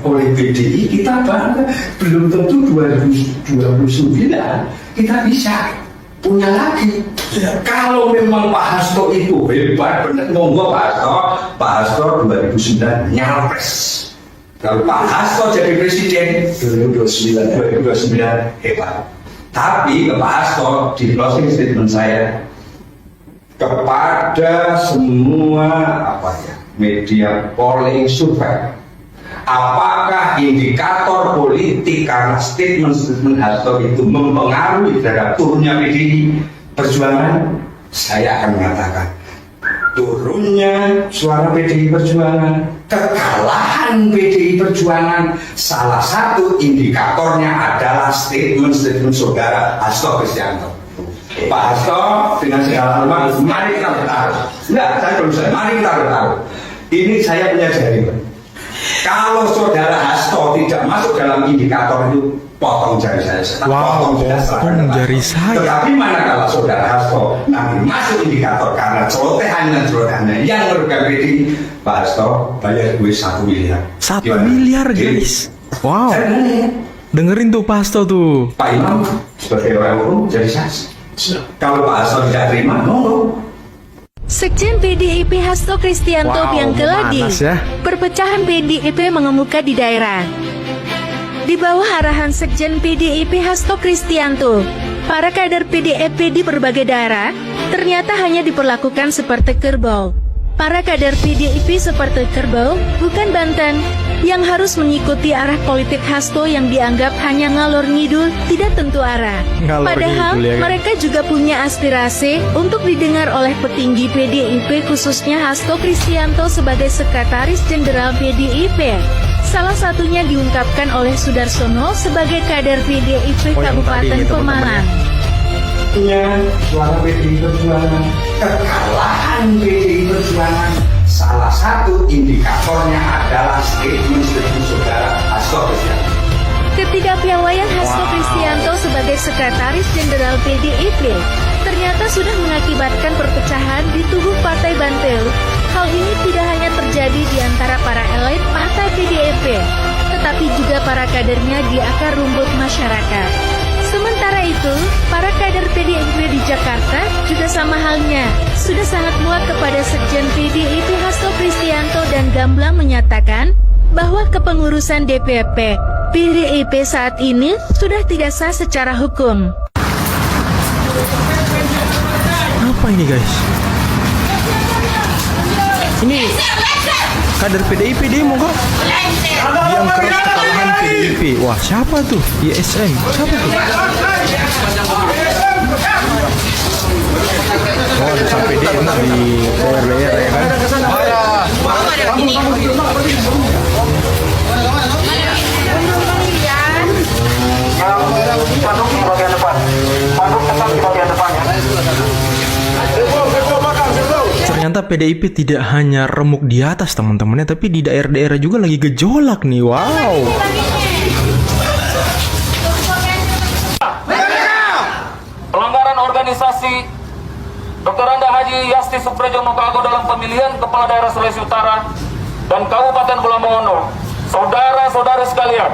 oleh PDI, kita bangga. Belum tentu 2029 kita bisa punya lagi. Kalau memang Pak Hasto itu hebat, benar monggo Pak Hasto 2009 nyapres. Kalau Pak Hasto jadi presiden 2029 hebat. Tapi Pak Hasto di closing statement saya kepada semua media polling survei, apakah indikator politik karena statement Hasto itu mempengaruhi terhadap turunnya PDI Perjuangan? Saya akan mengatakan turunnya suara PDI Perjuangan, kekalahan PDI Perjuangan, salah satu indikatornya adalah statement saudara Hasto Kristianto. Pak Hasto dengan segala hormat, mari kita bertaruh. Enggak, saya belum selesai. Mari kita bertaruh. Ini saya punya jaringan. Kalau saudara Hasto tidak masuk dalam indikator itu, potong jari saya. Wow, potong jari saya. Tetapi manakala saudara Hasto nanti masuk indikator karena celotehannya yang merugikan PDI, Pak Hasto bayar duit 1 miliar. 1 miliar guys. Wow. Dengerin tuh Pak Hasto tuh. Pak Imam sebagai orang hukum jadi saksi. Kalau Pak Hasto tidak terima, monggo. Sekjen PDIP Hasto Kristianto Biang Keladi, ya. perpecahan PDIP mengemuka di daerah. Di bawah arahan Sekjen PDIP Hasto Kristianto, para kader PDIP di berbagai daerah ternyata hanya diperlakukan seperti kerbau. Para kader PDIP seperti kerbau, bukan Banten, yang harus mengikuti arah politik Hasto yang dianggap hanya ngalor ngidul, tidak tentu arah. Padahal mereka juga punya aspirasi untuk didengar oleh petinggi PDIP, khususnya Hasto Kristianto sebagai Sekretaris Jenderal PDIP. Salah satunya diungkapkan oleh Sudarsono sebagai kader PDIP Kabupaten Pemalang. Suara PDI Perjuangan, kekalahan PDI Perjuangan, salah satu indikatornya adalah statement saudara Hasto Kristianto. Ketidakpiawaian Hasto Kristianto sebagai Sekretaris Jenderal PDIP ternyata sudah mengakibatkan perpecahan di tubuh Partai Banten. Hal ini tidak hanya terjadi di antara para elit Partai PDIP, tetapi juga para kadernya di akar rumput masyarakat. Sementara itu, para kader PDIP di Jakarta juga sama halnya, sudah sangat muak kepada Sekjen PDIP Hasto Kristianto dan gamblang menyatakan bahwa kepengurusan DPP PDIP saat ini sudah tidak sah secara hukum. Apa ini guys? Ini kader PDIP demo kok yang kerap kekalahan PDIP. Wah, siapa tuh? YSM, siapa tuh? Oh, ada sampai demo di daerah-daerah ya kan? Ternyata PDIP tidak hanya remuk di atas teman-temannya, tapi di daerah-daerah juga lagi gejolak nih. Wow. Pelanggaran organisasi Dr. Anda Haji Yasti Suprejo Mokago dalam pemilihan Kepala Daerah Sulawesi Utara dan Kabupaten Pulau Mongondo. Saudara-saudara sekalian,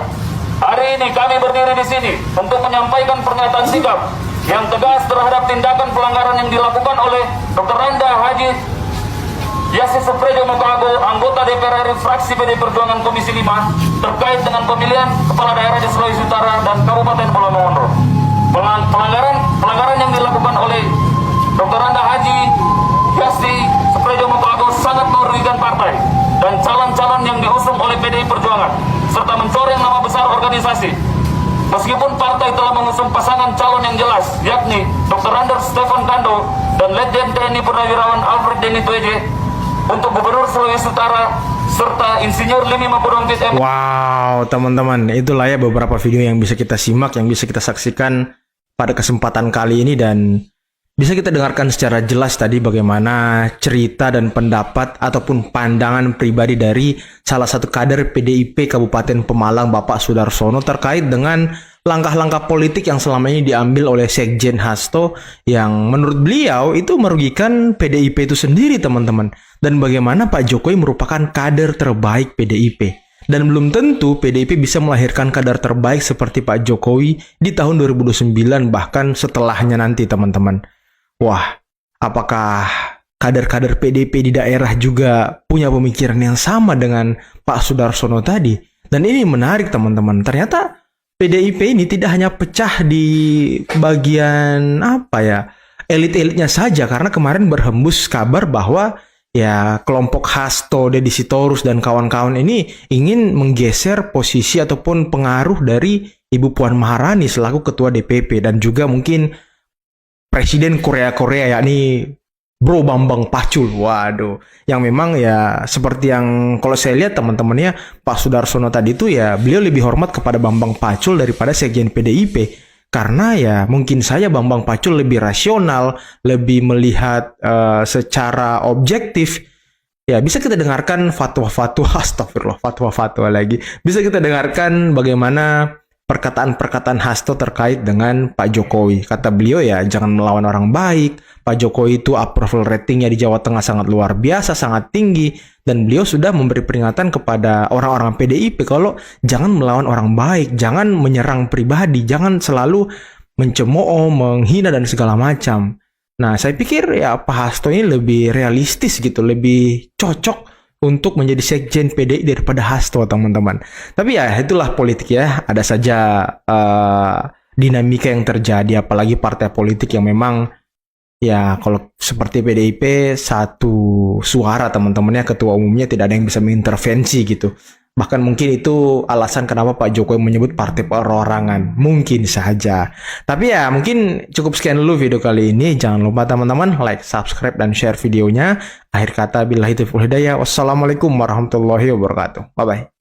hari ini kami berdiri di sini untuk menyampaikan pernyataan sikap yang tegas terhadap tindakan pelanggaran yang dilakukan oleh Dr. Anda Haji Yasti Suprejo Mokago, anggota DPR RI fraksi PD Perjuangan Komisi 5, terkait dengan pemilihan Kepala Daerah di Sulawesi Utara dan Kabupaten Pulau Mongondo. Pelanggaran yang dilakukan oleh Dr. Anda Haji Yasti Suprejo Mokago sangat merugikan partai dan calon-calon yang diusung oleh PDI Perjuangan, serta mencoreng nama besar organisasi. Meskipun partai telah mengusung pasangan calon yang jelas, yakni Dr. Anders Stefan Kando dan Letjen TNI Purnawirawan Alfred Deni Tweje untuk Gubernur Sulawesi Utara, serta Insinyur Limi Mapudongkit M. Wow, teman-teman, itulah ya beberapa video yang bisa kita simak, yang bisa kita saksikan pada kesempatan kali ini, dan bisa kita dengarkan secara jelas tadi bagaimana cerita dan pendapat ataupun pandangan pribadi dari salah satu kader PDIP Kabupaten Pemalang, Bapak Sudarsono, terkait dengan langkah-langkah politik yang selama ini diambil oleh Sekjen Hasto yang menurut beliau itu merugikan PDIP itu sendiri, teman-teman. Dan bagaimana Pak Jokowi merupakan kader terbaik PDIP. Dan belum tentu PDIP bisa melahirkan kader terbaik seperti Pak Jokowi di tahun 2029 bahkan setelahnya nanti teman-teman. Wah, apakah kader-kader PDIP di daerah juga punya pemikiran yang sama dengan Pak Sudarsono tadi? Dan ini menarik teman-teman. Ternyata PDIP ini tidak hanya pecah di bagian elit-elitnya saja, karena kemarin berhembus kabar bahwa ya kelompok Hasto, Deddy Sitorus dan kawan-kawan ini ingin menggeser posisi ataupun pengaruh dari Ibu Puan Maharani selaku ketua DPP dan juga mungkin Presiden Korea yakni Bro Bambang Pacul. Waduh, yang memang ya seperti yang kalau saya lihat teman-temannya Pak Sudarsono tadi itu ya beliau lebih hormat kepada Bambang Pacul daripada sekjen PDIP. Karena ya mungkin saja Bambang Pacul lebih rasional, lebih melihat secara objektif. Ya bisa kita dengarkan fatwa-fatwa, astagfirullah, fatwa-fatwa lagi. Bisa kita dengarkan bagaimana perkataan-perkataan Hasto terkait dengan Pak Jokowi. Kata beliau ya jangan melawan orang baik. Pak Jokowi itu approval ratingnya di Jawa Tengah sangat luar biasa, sangat tinggi. Dan beliau sudah memberi peringatan kepada orang-orang PDIP kalau jangan melawan orang baik, jangan menyerang pribadi, jangan selalu mencemooh, menghina dan segala macam. Nah, saya pikir ya Pak Hasto ini lebih realistis gitu, lebih cocok untuk menjadi sekjen PDI daripada Hasto, teman-teman. Tapi ya itulah politik ya, ada saja dinamika yang terjadi, apalagi partai politik yang memang ya kalau seperti PDIP satu suara teman-temannya, ketua umumnya tidak ada yang bisa mengintervensi gitu. Bahkan mungkin itu alasan kenapa Pak Jokowi menyebut partai perorangan. Mungkin saja. Tapi ya mungkin cukup sekian dulu video kali ini. Jangan lupa teman-teman like, subscribe, dan share videonya. Akhir kata billahi taufiq wal hidayah. Wassalamualaikum warahmatullahi wabarakatuh. Bye-bye.